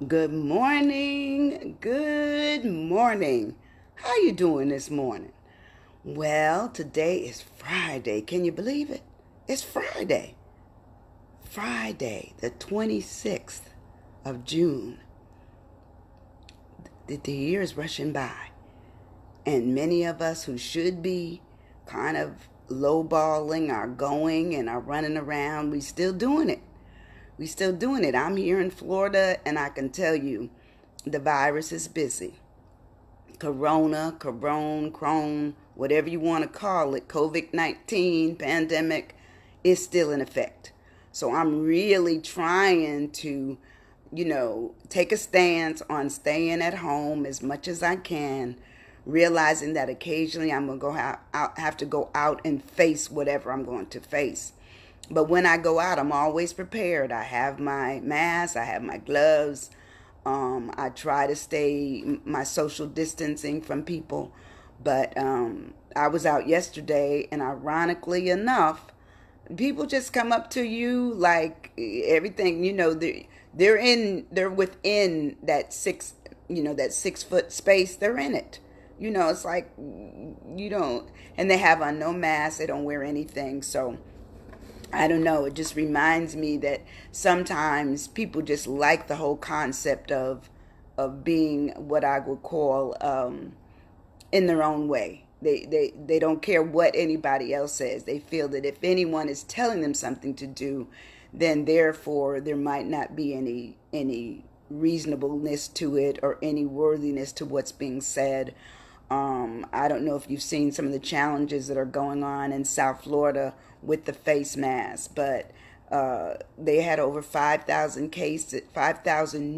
Good morning. Good morning. How you doing this morning? Well, today is Friday. Can you believe it? It's Friday. Friday, the 26th of June. The year is rushing by. And many of us who should be kind of lowballing our going and are running around, we still doing it. We still doing it. I'm here in Florida and I can tell you the virus is busy. Crone, whatever you want to call it, COVID 19 pandemic is still in effect. So I'm really trying to, take a stance on staying at home as much as I can, realizing that occasionally I'm going to have to go out and face whatever I'm going to face. But when I go out, I'm always prepared. I have my mask, I have my gloves. I try to stay my social distancing from people. But I was out yesterday, and ironically enough, people just come up to you like everything. They're within that that 6 foot space. They're in it. It's like you don't, and they have on no mask. They don't wear anything. So I don't know. It just reminds me that sometimes people just like the whole concept of being what I would call in their own way. They don't care what anybody else says. They feel that if anyone is telling them something to do, then therefore there might not be any reasonableness to it or any worthiness to what's being said. I don't know if you've seen some of the challenges that are going on in South Florida with the face mask, but they had over 5,000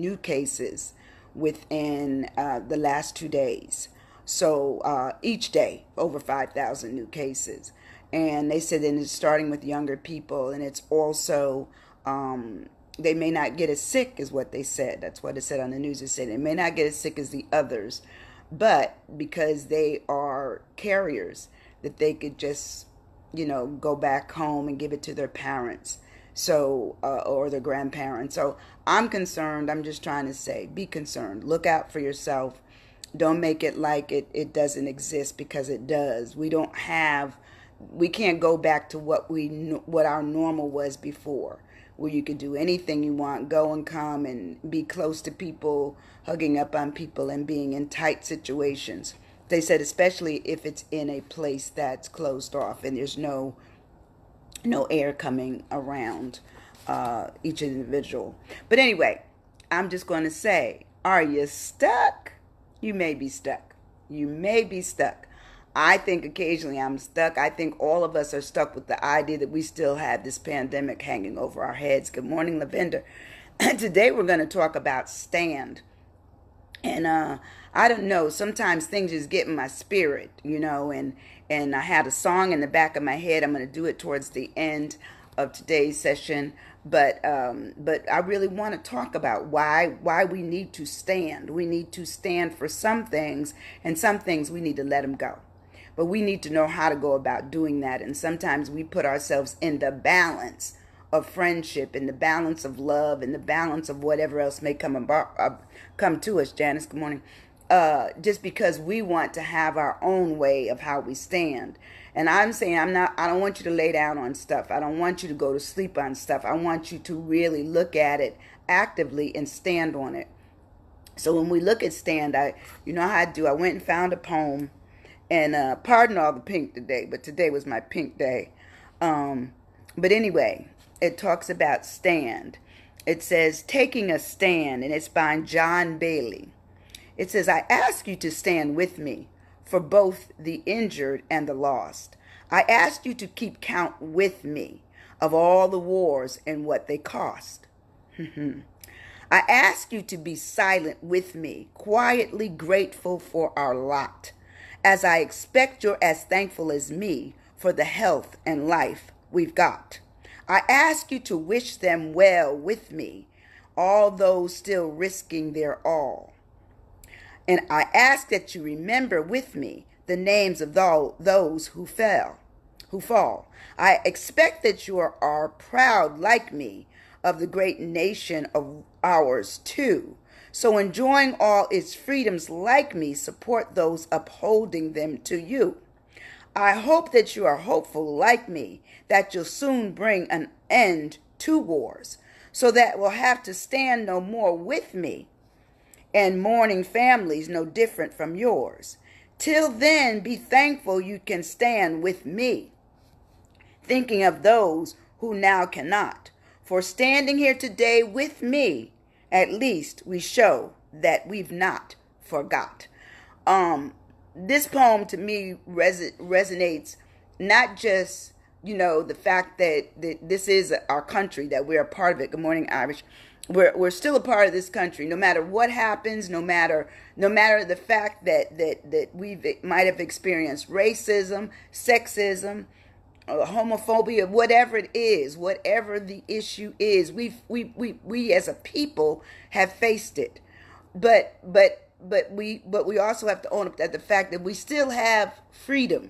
new cases within the last 2 days. So each day, over 5,000 new cases. And they said that it's starting with younger people, and it's also they may not get as sick as what they said. That's what it said on the news. It said they may not get as sick as the others, but because they are carriers, that they could just, go back home and give it to their parents. So, or their grandparents. So I'm concerned. I'm just trying to say, be concerned. Look out for yourself. Don't make it like it doesn't exist, because it does. We can't go back to what our normal was before, where you could do anything you want, go and come and be close to people, hugging up on people and being in tight situations. They said especially if it's in a place that's closed off and there's no air coming around each individual. But anyway, I'm just going to say, are you stuck? You may be stuck. You may be stuck. I think occasionally I'm stuck. I think all of us are stuck with the idea that we still have this pandemic hanging over our heads. Good morning, Lavender. Today we're going to talk about stand. And I don't know, sometimes things just get in my spirit, and I had a song in the back of my head. I'm going to do it towards the end of today's session, but I really want to talk about why we need to stand. We need to stand for some things, and some things we need to let them go. But we need to know how to go about doing that. And sometimes we put ourselves in the balance of friendship, in the balance of love, in the balance of whatever else may come to us. Janice, good morning. Just because we want to have our own way of how we stand. And I'm saying I don't want you to lay down on stuff. I don't want you to go to sleep on stuff. I want you to really look at it actively and stand on it. So when we look at stand, you know how I do. I went and found a poem, and pardon all the pink today, but today was my pink day. But anyway, it talks about stand. It says, taking a stand, and it's by John Bailey. It says, I ask you to stand with me for both the injured and the lost. I ask you to keep count with me of all the wars and what they cost. I ask you to be silent with me, quietly grateful for our lot, as I expect you're as thankful as me for the health and life we've got. I ask you to wish them well with me, all those still risking their all. And I ask that you remember with me the names of those who fall. I expect that you are proud like me of the great nation of ours too. So enjoying all its freedoms like me, support those upholding them to you. I hope that you are hopeful like me, that you'll soon bring an end to wars, so that we'll have to stand no more with me, and mourning families no different from yours. Till then, be thankful you can stand with me, thinking of those who now cannot. For standing here today with me, at least we show that we've not forgot. This poem to me resonates not just, the fact that this is our country, that we're a part of it. Good morning, Irish. We're still a part of this country, no matter what happens, no matter the fact that we might have experienced racism, sexism, homophobia, whatever it is, whatever the issue is, we as a people have faced it. But we also have to own up to the fact that we still have freedom.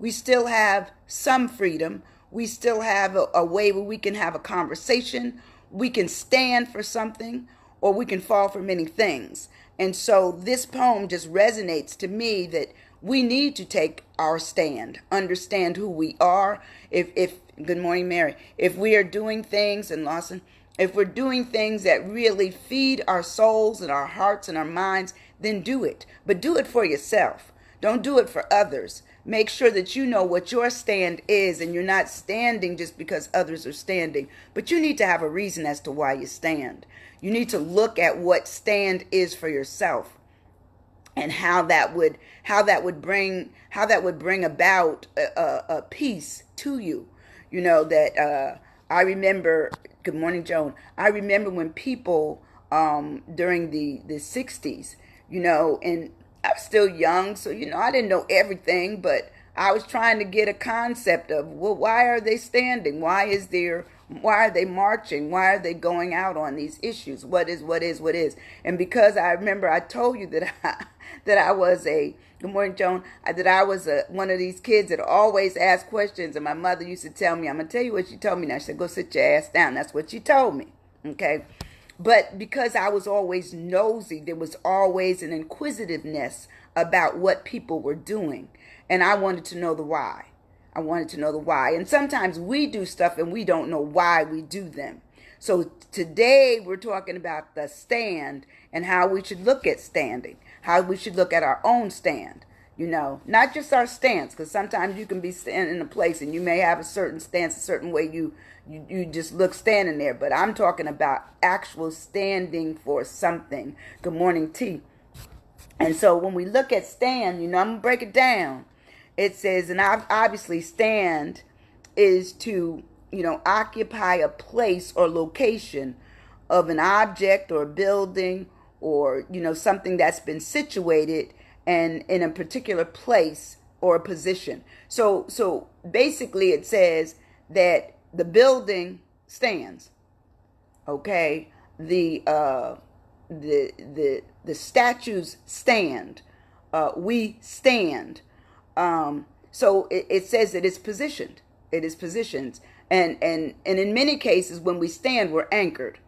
We still have some freedom. We still have a way where we can have a conversation. We can stand for something, or we can fall for many things. And so this poem just resonates to me that we need to take our stand, understand who we are. If good morning, Mary. If we are doing things, and Lawson, if we're doing things that really feed our souls and our hearts and our minds, then do it. But do it for yourself. Don't do it for others. Make sure that you know what your stand is, and you're not standing just because others are standing. But you need to have a reason as to why you stand. You need to look at what stand is for yourself, and how that would bring about a peace to you. That I remember. Good morning, Joan. I remember when people during the 60s, and I was still young, so I didn't know everything, but I was trying to get a concept of, well, why are they standing? Why are they marching? Why are they going out on these issues? What is? And because I remember I told you that I was a, good morning, Joan, that I was one of these kids that always asked questions, and my mother used to tell me, I'm going to tell you what she told me now. She said, go sit your ass down. That's what she told me. Okay. But because I was always nosy, there was always an inquisitiveness about what people were doing. And I wanted to know the why. And sometimes we do stuff and we don't know why we do them. So today we're talking about the stand and how we should look at standing, how we should look at our own stand. Not just our stance, because sometimes you can be standing in a place and you may have a certain stance, a certain way you just look standing there. But I'm talking about actual standing for something. Good morning, T. And so when we look at stand, I'm going to break it down. It says, and obviously stand is to, occupy a place or location of an object or a building or, something that's been situated and in a particular place or a position. So basically it says that the building stands. Okay. The statues stand. We stand. So it says that it's positioned. It is positioned. And in many cases, when we stand, we're anchored.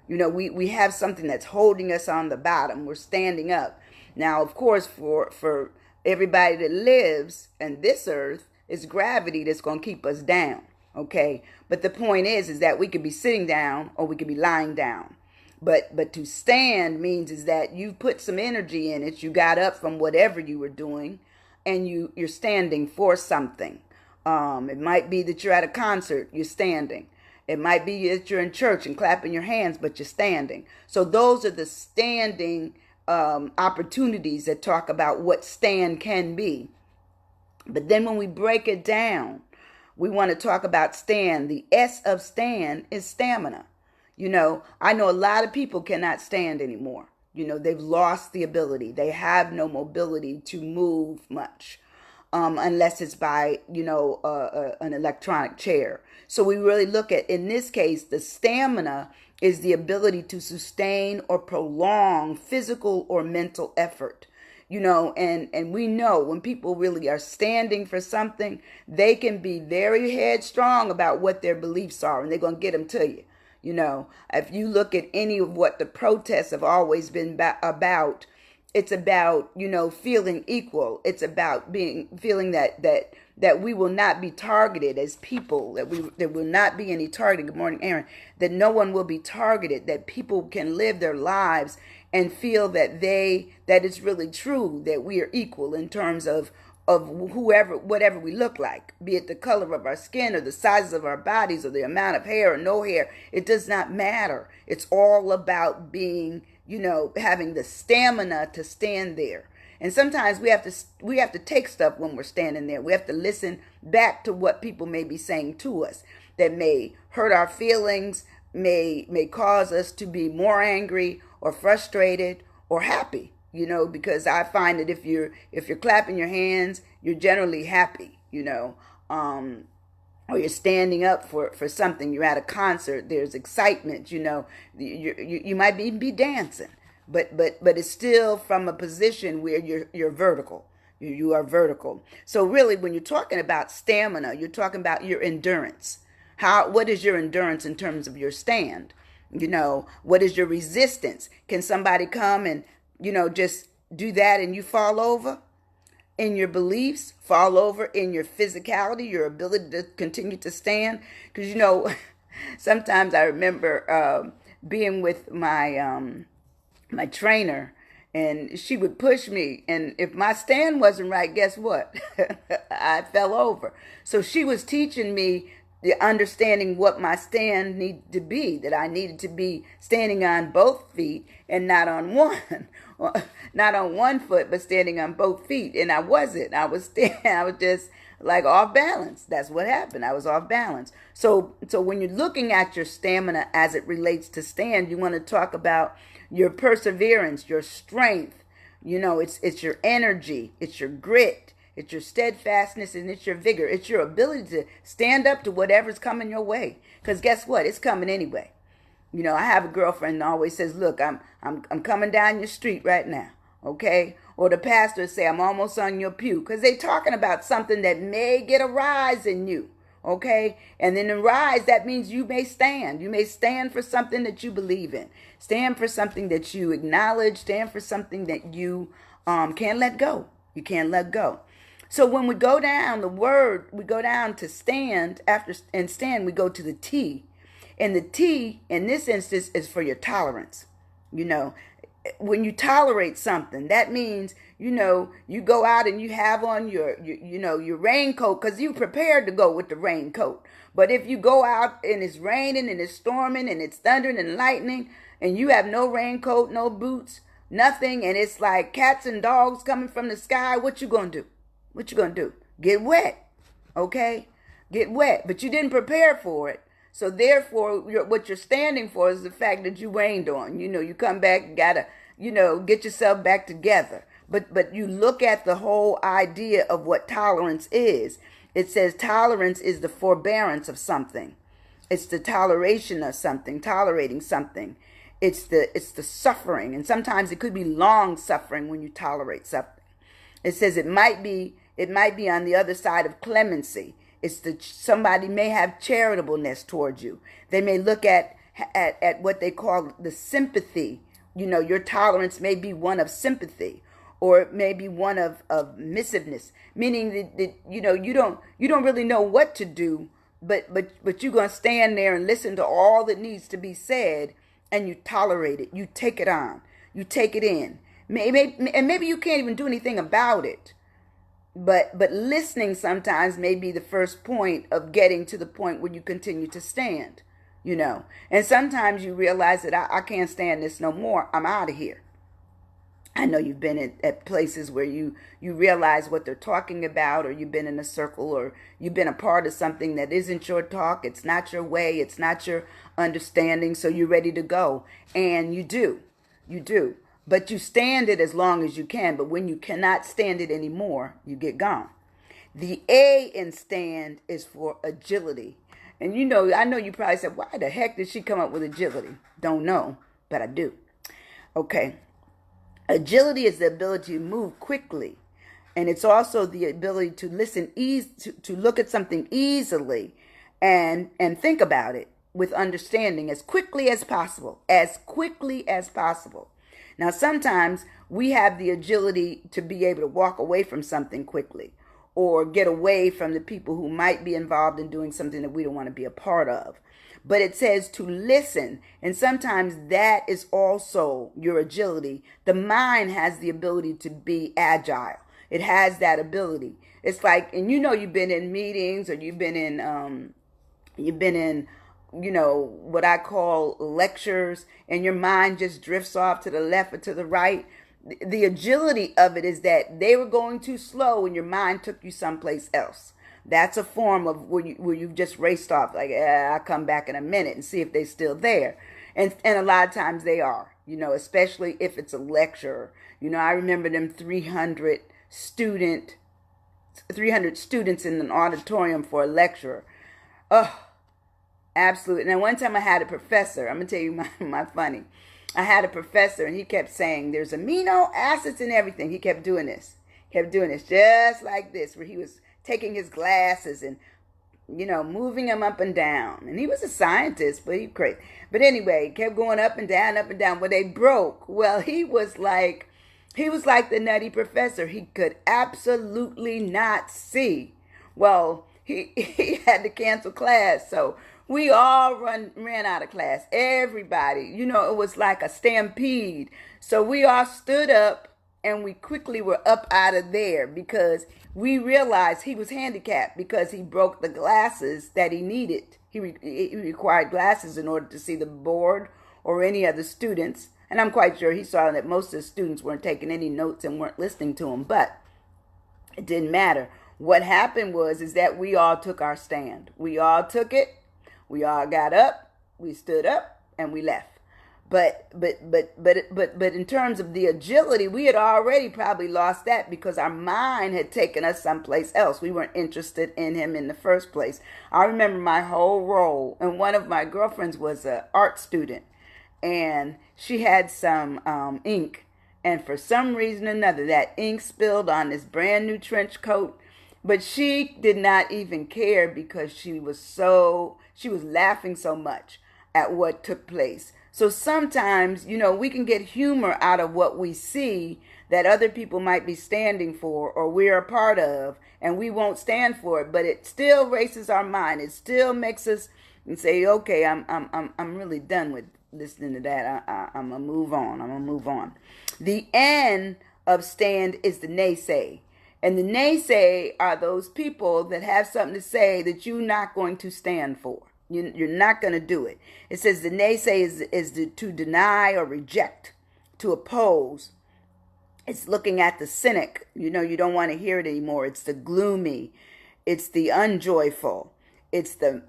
We have something that's holding us on the bottom. We're standing up. Now, of course, for everybody that lives in this earth, it's gravity that's going to keep us down. Okay. But the point is that we could be sitting down or we could be lying down. But to stand means is that you put some energy in it. You got up from whatever you were doing and you're standing for something. It might be that you're at a concert, you're standing. It might be that you're in church and clapping your hands, but you're standing. So those are the standing opportunities that talk about what stand can be. But then when we break it down, we want to talk about stand. The S of stand is stamina. I know a lot of people cannot stand anymore. They've lost the ability. They have no mobility to move much. Unless it's by, an electronic chair. So we really look at, in this case, the stamina is the ability to sustain or prolong physical or mental effort. And we know when people really are standing for something, they can be very headstrong about what their beliefs are, and they're going to get them to you. You know, if you look at any of what the protests have always been about, it's about, you know, feeling equal. It's about feeling that we will not be targeted as people, that there will not be any targeting. Good morning, Aaron. That no one will be targeted, that people can live their lives and feel that it's really true, that we are equal in terms of whoever, whatever we look like, be it the color of our skin or the size of our bodies or the amount of hair or no hair. It does not matter. It's all about being, you know, having the stamina to stand there. And sometimes we have to take stuff when we're standing there. We have to listen back to what people may be saying to us that may hurt our feelings, may cause us to be more angry or frustrated or happy. You know, because I find that if you're clapping your hands, you're generally happy. You know, or you're standing up for something. You're at a concert. There's excitement. You know, you might even be dancing, but it's still from a position where you're vertical. You are vertical. So really, when you're talking about stamina, you're talking about your endurance. What is your endurance in terms of your stand? You know, what is your resistance? Can somebody come and, you know, just do that and you fall over in your beliefs, fall over in your physicality, your ability to continue to stand? Because, you know, sometimes I remember being with my my trainer, and she would push me, and if my stand wasn't right, guess what? I fell over. So she was teaching me the understanding what my stand needed to be, that I needed to be standing on both feet and not on one, not on one foot, but standing on both feet. And I wasn't. I was just like off balance. That's what happened. I was off balance. So when you're looking at your stamina as it relates to stand, you want to talk about your perseverance, your strength. You know, it's your energy, it's your grit. It's your steadfastness, and it's your vigor. It's your ability to stand up to whatever's coming your way. Because guess what? It's coming anyway. You know, I have a girlfriend that always says, "Look, I'm coming down your street right now." Okay? Or the pastor say, "I'm almost on your pew." Because they talking about something that may get a rise in you. Okay? And then the rise, that means you may stand. You may stand for something that you believe in. Stand for something that you acknowledge. Stand for something that you can't let go. You can't let go. So when we go down the word, we go down to stand. After and stand, we go to the T. And the T in this instance is for your tolerance. You know, when you tolerate something, that means, you know, you go out and you have on your raincoat because you prepared to go with the raincoat. But if you go out and it's raining and it's storming and it's thundering and lightning and you have no raincoat, no boots, nothing, and it's like cats and dogs coming from the sky, what you gonna do? What you gonna do? Get wet, okay? Get wet, but you didn't prepare for it. So therefore, what you're standing for is the fact that you rained on. You know, you come back, you gotta, you know, get yourself back together. But you look at the whole idea of what tolerance is. It says tolerance is the forbearance of something. It's the toleration of something, tolerating something. It's the suffering, and sometimes it could be long suffering when you tolerate something. It says it might be on the other side of clemency. Somebody may have charitableness towards you. They may look at what they call the sympathy. You know, your tolerance may be one of sympathy, or it may be one of missiveness, meaning that you know you don't really know what to do, but you're gonna stand there and listen to all that needs to be said, and you tolerate it. You take it on. You take it in. Maybe you can't even do anything about it. But listening sometimes may be the first point of getting to the point where you continue to stand, you know. And sometimes you realize that I can't stand this no more. I'm out of here. I know you've been at places where you realize what they're talking about, or you've been in a circle, or you've been a part of something that isn't your talk. It's not your way. It's not your understanding. So you're ready to go. And you do. But you stand it as long as you can. But when you cannot stand it anymore, you get gone. The A in stand is for agility. And you know, I know you probably said, why the heck did she come up with agility? Don't know, but I do. Okay. Agility is the ability to move quickly. And it's also the ability to listen, to look at something easily and think about it. with understanding as quickly as possible, as quickly as possible. Now, sometimes we have the agility to be able to walk away from something quickly or get away from the people who might be involved in doing something that we don't want to be a part of. But it says to listen, and sometimes that is also your agility. The mind has the ability to be agile. It has that ability. It's like, and you've been in meetings, or you've been in what I call lectures, and your mind just drifts off to the left or to the right. The agility of it is that they were going too slow and your mind took you someplace else. That's a form of where you've just raced off, like, I'll come back in a minute and see if they're still there. And a lot of times they are, especially if it's a lecture. I remember them 300 students in an auditorium for a lecture. Oh, absolutely. Now, one time I had a professor. I'm going to tell you my funny. I had a professor, and he kept saying, there's amino acids in everything. He kept doing this just like this, where he was taking his glasses and, moving them up and down. And he was a scientist, but he crazy. But anyway, he kept going up and down, up and down. When they broke, well, he was like the Nutty Professor. He could absolutely not see. Well, he had to cancel class, so we all ran out of class. Everybody, it was like a stampede. So we all stood up and we quickly were up out of there because we realized he was handicapped because he broke the glasses that he needed. He required glasses in order to see the board or any other students. And I'm quite sure he saw that most of the students weren't taking any notes and weren't listening to him, but it didn't matter. What happened is that we all took our stand. We all took it. We all got up, we stood up, and we left. But in terms of the agility, we had already probably lost that because our mind had taken us someplace else. We weren't interested in him in the first place. I remember my whole role, and one of my girlfriends was an art student, and she had some ink, and for some reason or another, that ink spilled on this brand new trench coat. But she did not even care because she was laughing so much at what took place. So sometimes, we can get humor out of what we see that other people might be standing for or we're a part of, and we won't stand for it, but it still races our mind. It still makes us say, okay, I'm really done with listening to that. I'm gonna move on. The end of stand is the naysay. And the naysay are those people that have something to say that you're not going to stand for. You're not going to do it. It says the naysay is to deny or reject, to oppose. It's looking at the cynic. You don't want to hear it anymore. It's the gloomy. It's the unjoyful. It's the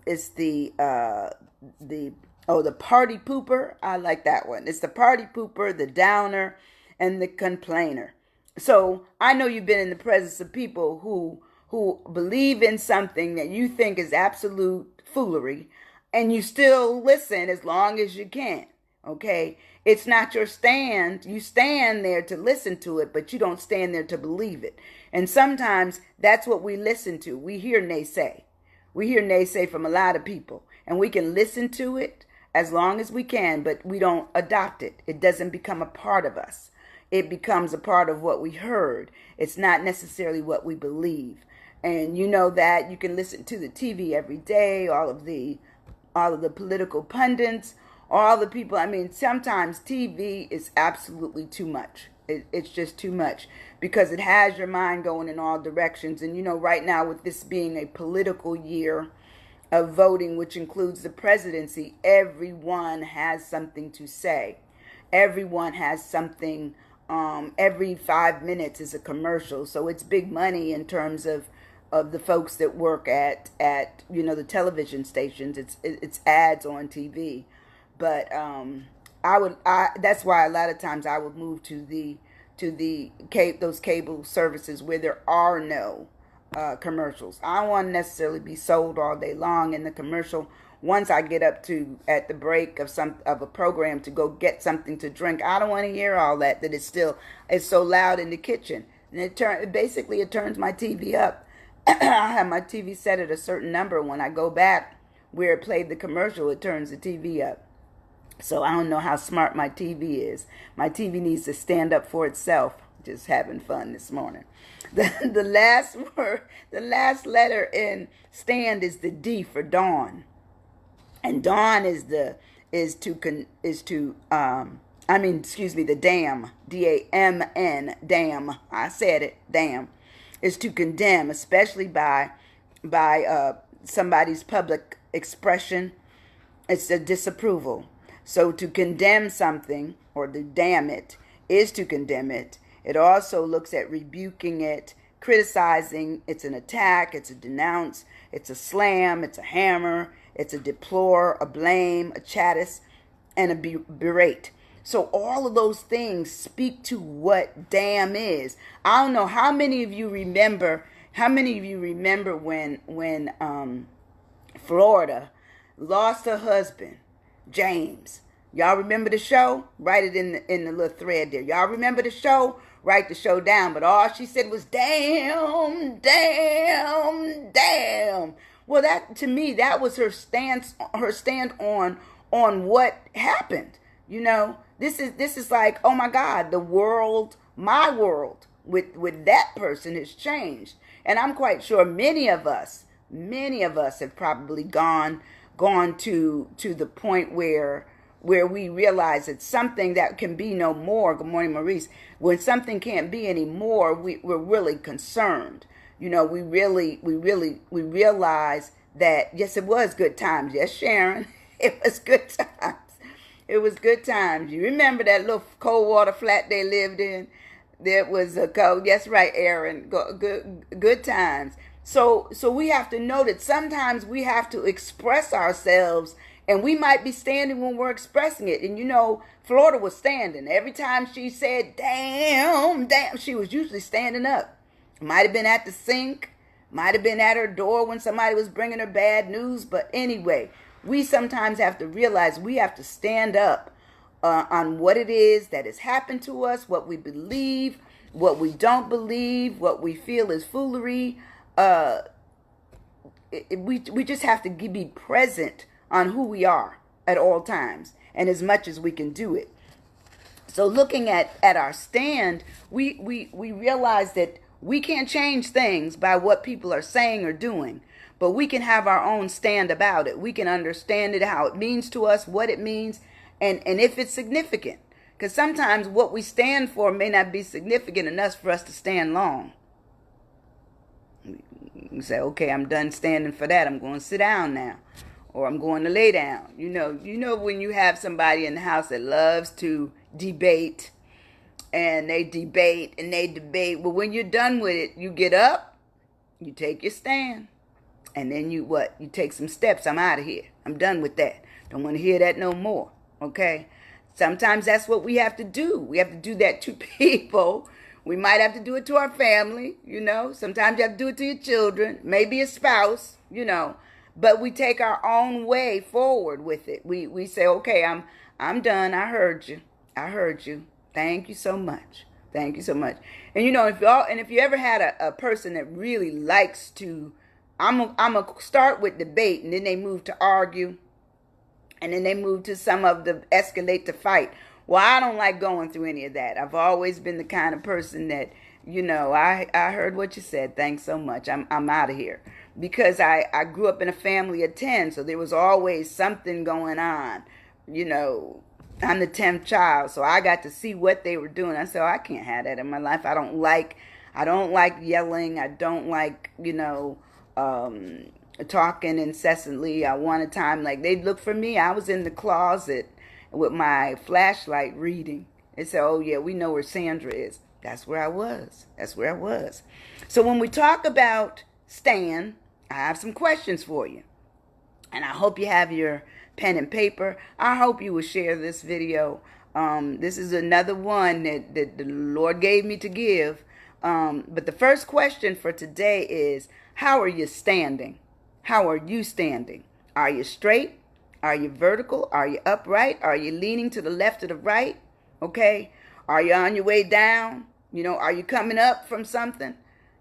party pooper. I like that one. It's the party pooper, the downer, and the complainer. So I know you've been in the presence of people who believe in something that you think is absolute foolery, and you still listen as long as you can. Okay? It's not your stand. You stand there to listen to it, but you don't stand there to believe it. And sometimes that's what we listen to. We hear naysay. We hear naysay from a lot of people, and we can listen to it as long as we can, but we don't adopt it. It doesn't become a part of us. It becomes a part of what we heard. It's not necessarily what we believe. And that you can listen to the TV every day, all of the political pundits, all the people. I mean, sometimes TV is absolutely too much. It's just too much because it has your mind going in all directions. And right now, with this being a political year of voting, which includes the presidency, everyone has something to say. Everyone has something. Every 5 minutes is a commercial. So it's big money in terms of the folks that work at the television stations. It's ads on TV. But that's why a lot of times I would move to those cable services where there are no commercials. I don't want to necessarily be sold all day long in the commercial. Once I get up to at the break of a program to go get something to drink, I don't want to hear all that it's so loud in the kitchen. And it turns my TV up. I have my TV set at a certain number. When I go back where it played the commercial, it turns the TV up. So I don't know how smart my TV is. My TV needs to stand up for itself. Just having fun this morning. The last word, the last letter in stand is the D for dawn. And dawn is the dam, DAMN, dam. I said it, dam, is to condemn, especially by somebody's public expression. It's a disapproval. So to condemn something or to damn it is to condemn it. It also looks at rebuking it, criticizing. It's an attack, it's a denounce, it's a slam, it's a hammer, it's a deplore, a blame, a chattis, and a berate. So all of those things speak to what damn is. I don't know how many of you remember when Florida lost her husband, James. Y'all remember the show? Write it in the little thread there. Y'all remember the show? Write the show down. But all she said was damn, damn, damn. Well, that to me, that was her stand on what happened. You know, this is like, oh my God, the world, my world with that person has changed. And I'm quite sure many of us have probably gone to the point where we realize it's something that can be no more. Good morning, Maurice. When something can't be anymore, we're really concerned. You know, we realize that, yes, it was good times. Yes, Sharon, it was good times. It was good times. You remember that little cold water flat they lived in? There was a cold. Yes, right, Aaron. Good times. So we have to know that sometimes we have to express ourselves, and we might be standing when we're expressing it. And you know, Florida was standing. Every time she said, damn, damn, she was usually standing up. Might have been at the sink, might have been at her door when somebody was bringing her bad news. But anyway, we sometimes have to realize we have to stand up on what it is that has happened to us, what we believe, what we don't believe, what we feel is foolery. We just have to be present on who we are at all times, and as much as we can do it. So looking at our stand, we realize that we can't change things by what people are saying or doing, but we can have our own stand about it. We can understand it, how it means to us, what it means, and if it's significant. Because sometimes what we stand for may not be significant enough for us to stand long. You say, okay, I'm done standing for that. I'm going to sit down now. Or I'm going to lay down. You know when you have somebody in the house that loves to debate, and they debate and they debate. Well, when you're done with it, you get up, you take your stand, and then you take some steps. I'm out of here. I'm done with that. Don't want to hear that no more. Okay? Sometimes that's what we have to do. We have to do that to people. We might have to do it to our family, you know. Sometimes you have to do it to your children, maybe a spouse, you know. But we take our own way forward with it. We say, okay, I'm done. I heard you. Thank you so much. Thank you so much. And you know, if you ever had a person that really likes to, I'm gonna start with debate, and then they move to argue, and then they move to some of the escalate to fight. Well, I don't like going through any of that. I've always been the kind of person that, you know, I heard what you said. Thanks so much. I'm out of here. Because I grew up in a family of 10, so there was always something going on. You know, I'm the 10th child, so I got to see what they were doing. I said, oh, I can't have that in my life. I don't like yelling. I don't like, you know, talking incessantly. I want a time like they'd look for me. I was in the closet with my flashlight reading. They said, oh yeah, we know where Sandra is. That's where I was. So when we talk about stand, I have some questions for you. And I hope you have your pen and paper. I hope you will share this video. This is another one that the Lord gave me to give. But the first question for today is, how are you standing? How are you standing? Are you straight? Are you vertical? Are you upright? Are you leaning to the left or the right? Okay. Are you on your way down? You know, are you coming up from something?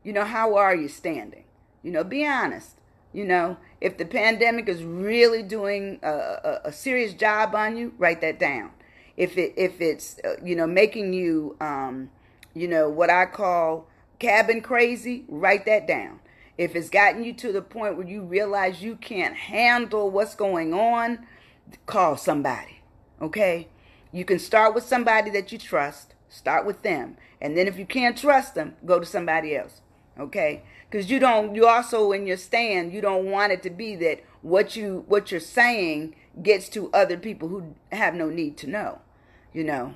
You know, how are you standing? You know, be honest. You know, if the pandemic is really doing a serious job on you, write that down. If it's making you what I call cabin crazy, write that down. If it's gotten you to the point where you realize you can't handle what's going on, call somebody. Okay? You can start with somebody that you trust. Start with them. And then if you can't trust them, go to somebody else. Okay? Because you also, in your stand, you don't want it to be that what you're saying gets to other people who have no need to know.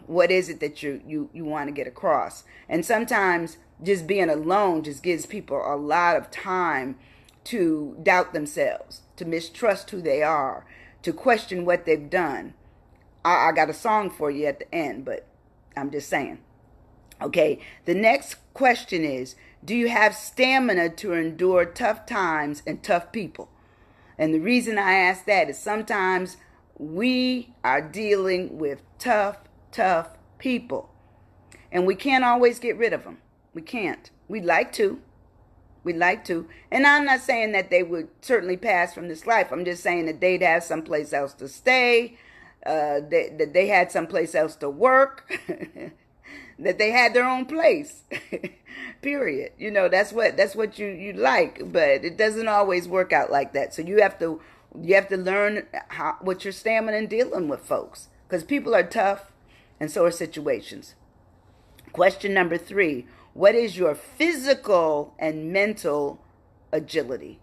What is it that you want to get across? And sometimes just being alone just gives people a lot of time to doubt themselves, to mistrust who they are, to question what they've done. I got a song for you at the end, but I'm just saying. Okay, the next question is, do you have stamina to endure tough times and tough people? And the reason I ask that is sometimes we are dealing with tough people. And we can't always get rid of them. We can't. We'd like to. And I'm not saying that they would certainly pass from this life. I'm just saying that they'd have someplace else to stay, that they had someplace else to work, that they had their own place. Period. That's what you like, but it doesn't always work out like that. So you have to learn what your stamina in dealing with folks, because people are tough, and so are situations. Question number 3. What is your physical and mental agility?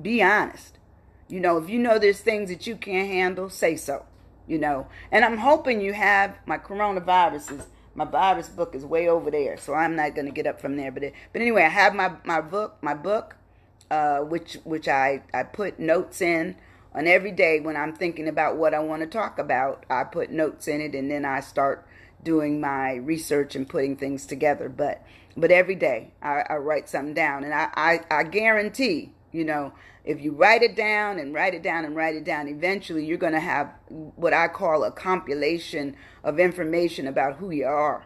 Be honest. If you know there's things that you can't handle, say so. And I'm hoping you have my coronaviruses. My virus book is way over there, so I'm not going to get up from there. But anyway, I have my book, which I put notes in on every day when I'm thinking about what I want to talk about. I put notes in it, and then I start doing my research and putting things together. But every day I write something down, and I guarantee, if you write it down and write it down and write it down, eventually you're going to have what I call a compilation of information about who you are,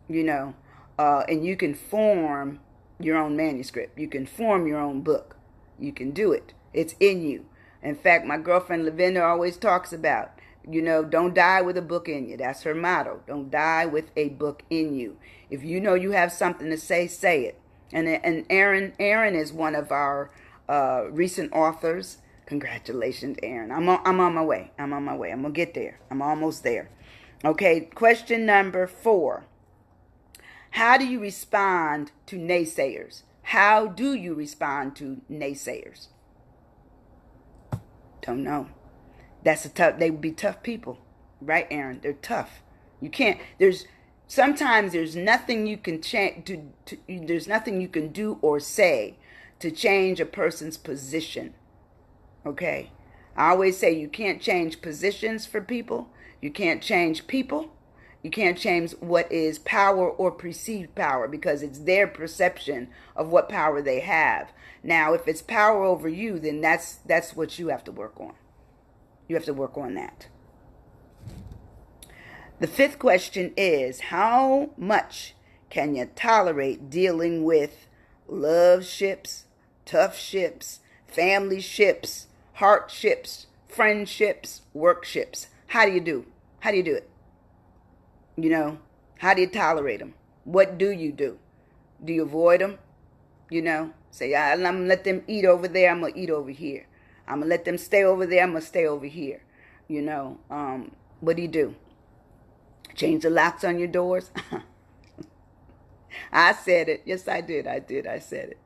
and you can form your own manuscript. You can form your own book. You can do it. It's in you. In fact, my girlfriend Lavender always talks about, don't die with a book in you. That's her motto. Don't die with a book in you. If you know you have something to say it. And Aaron is one of our recent authors. Congratulations, Aaron. I'm on my way. I'm going to get there. I'm almost there. Okay, question number 4. How do you respond to naysayers? How do you respond to naysayers? Don't know. They would be tough people. Right, Aaron? They're tough. You can't, sometimes there's nothing you can there's nothing you can do or say to change a person's position. Okay? I always say you can't change positions for people. You can't change people. You can't change what is power or perceived power, because it's their perception of what power they have. Now, if it's power over you, then that's what you have to work on. You have to work on that. The 5th question is, how much can you tolerate dealing with love ships, tough ships, family ships, heart ships, friendships, work ships? How do you do it? How do you tolerate them? What do you do? Do you avoid them? Say, I'm going to let them eat over there. I'm going to eat over here. I'm going to let them stay over there. I'm going to stay over here. What do you do? Change the locks on your doors? I said it. Yes, I did. I said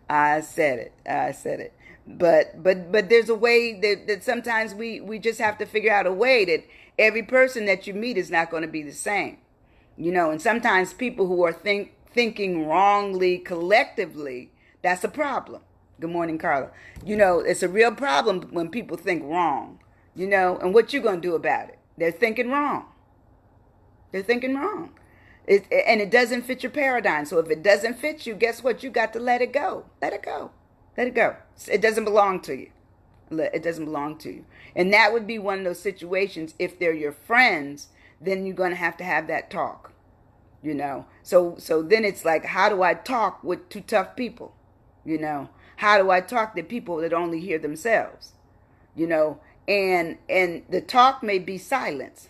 it. But there's a way that sometimes we just have to figure out a way that every person that you meet is not going to be the same. And sometimes people who are thinking wrongly collectively, that's a problem. Good morning, Carla. It's a real problem when people think wrong, and what you going to do about it? They're thinking wrong. And it doesn't fit your paradigm. So if it doesn't fit you, guess what? You got to let it go. Let it go. It doesn't belong to you. It doesn't belong to you. And that would be one of those situations. If they're your friends, then you're going to have that talk, So then it's like, how do I talk with 2 tough people? How do I talk to people that only hear themselves? You know, and the talk may be silence.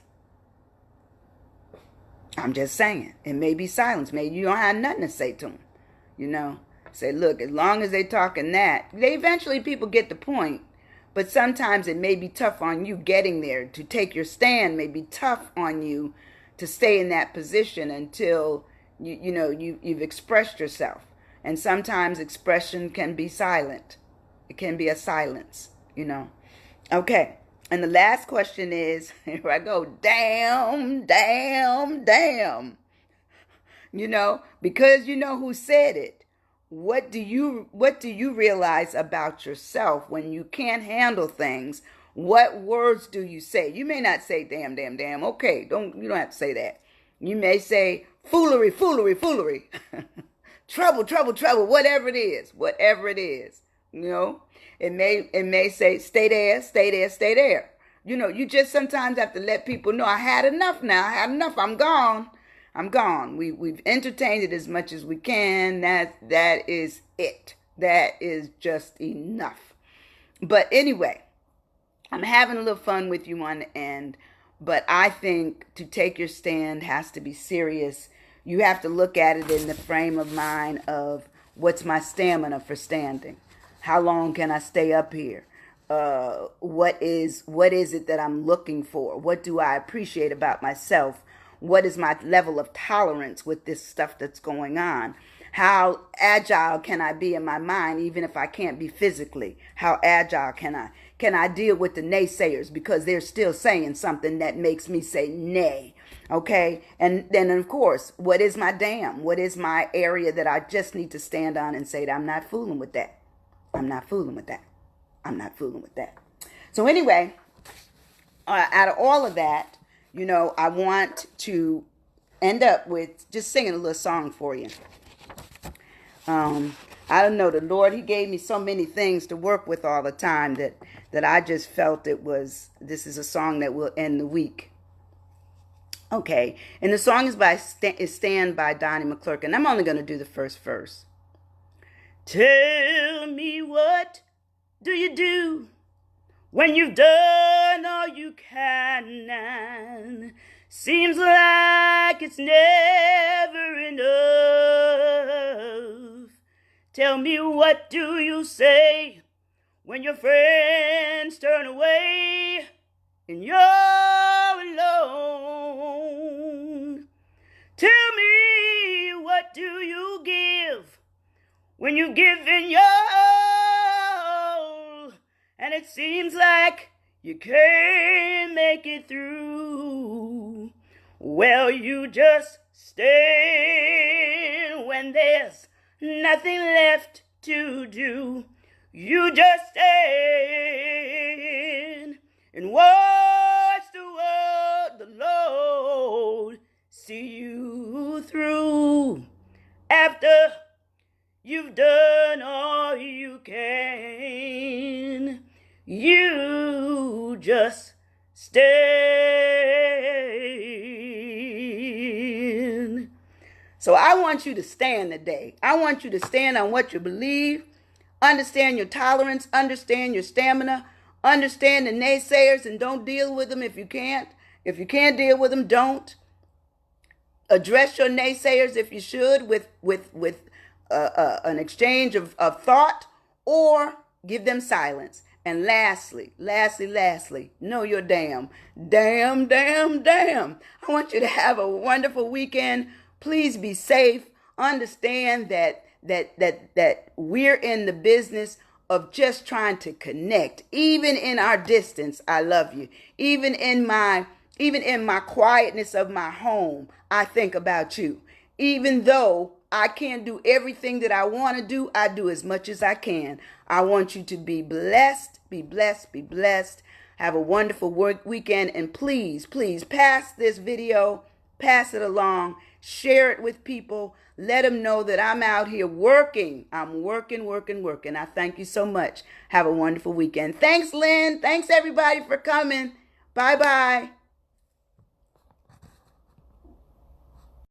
I'm just saying, it may be silence. Maybe you don't have nothing to say to them. You know, say, look, as long as they talking that, they eventually people get the point. But sometimes it may be tough on you getting there. To take your stand may be tough on you to stay in that position until you've expressed yourself. And sometimes expression can be silent. It can be a silence, you know. Okay. And the last question is, here I go, damn, damn, damn. You know, because you know who said it. What do you realize about yourself when you can't handle things? What words do you say? You may not say damn, damn, damn. Okay, you don't have to say that. You may say foolery, foolery, foolery. Trouble, trouble, trouble, whatever it is. Whatever it is. You know? It may say stay there, stay there, stay there. You know, you just sometimes have to let people know I had enough now. I had enough. I'm gone. I'm gone. We've entertained it as much as we can. That is it. That is just enough. But anyway, I'm having a little fun with you on the end. But I think to take your stand has to be serious. You have to look at it in the frame of mind of what's my stamina for standing? How long can I stay up here? What is it that I'm looking for? What do I appreciate about myself? What is my level of tolerance with this stuff that's going on? How agile can I be in my mind even if I can't be physically? How agile can I? Can I deal with the naysayers because they're still saying something that makes me say nay? Okay? And then, of course, what is my damn? What is my area that I just need to stand on and say that I'm not fooling with that? I'm not fooling with that. I'm not fooling with that. So anyway, out of all of that, you know, I want to end up with just singing a little song for you. I don't know, the Lord, he gave me so many things to work with all the time that I just felt this is a song that will end the week. Okay, and the song is Stand by Donnie McClurkin. And I'm only going to do the first verse. Tell me, what do you do when you've done all you can? Seems like it's never enough. Tell me, what do you say when your friends turn away and you're alone? Tell me, what do you give when you've given your all and it seems like you can't make it through? Well, you just stand when there's nothing left to do. You just stand and watch the Lord see you through. After you've done all you can, you just stand. So I want you to stand today. I want you to stand on what you believe, understand your tolerance, understand your stamina, understand the naysayers, and don't deal with them if you can't. If you can't deal with them, don't. Address your naysayers if you should with an exchange of thought, or give them silence. And lastly, know your damn. I want you to have a wonderful weekend. Please be safe. Understand that we're in the business of just trying to connect. Even in our distance, I love you. Even in my quietness of my home, I think about you. Even though I can't do everything that I want to do, I do as much as I can. I want you to be blessed, be blessed, be blessed. Have a wonderful weekend. And please, pass this video, pass it along, share it with people. Let them know that I'm out here working. I'm working. I thank you so much. Have a wonderful weekend. Thanks, Lynn. Thanks, everybody, for coming. Bye-bye.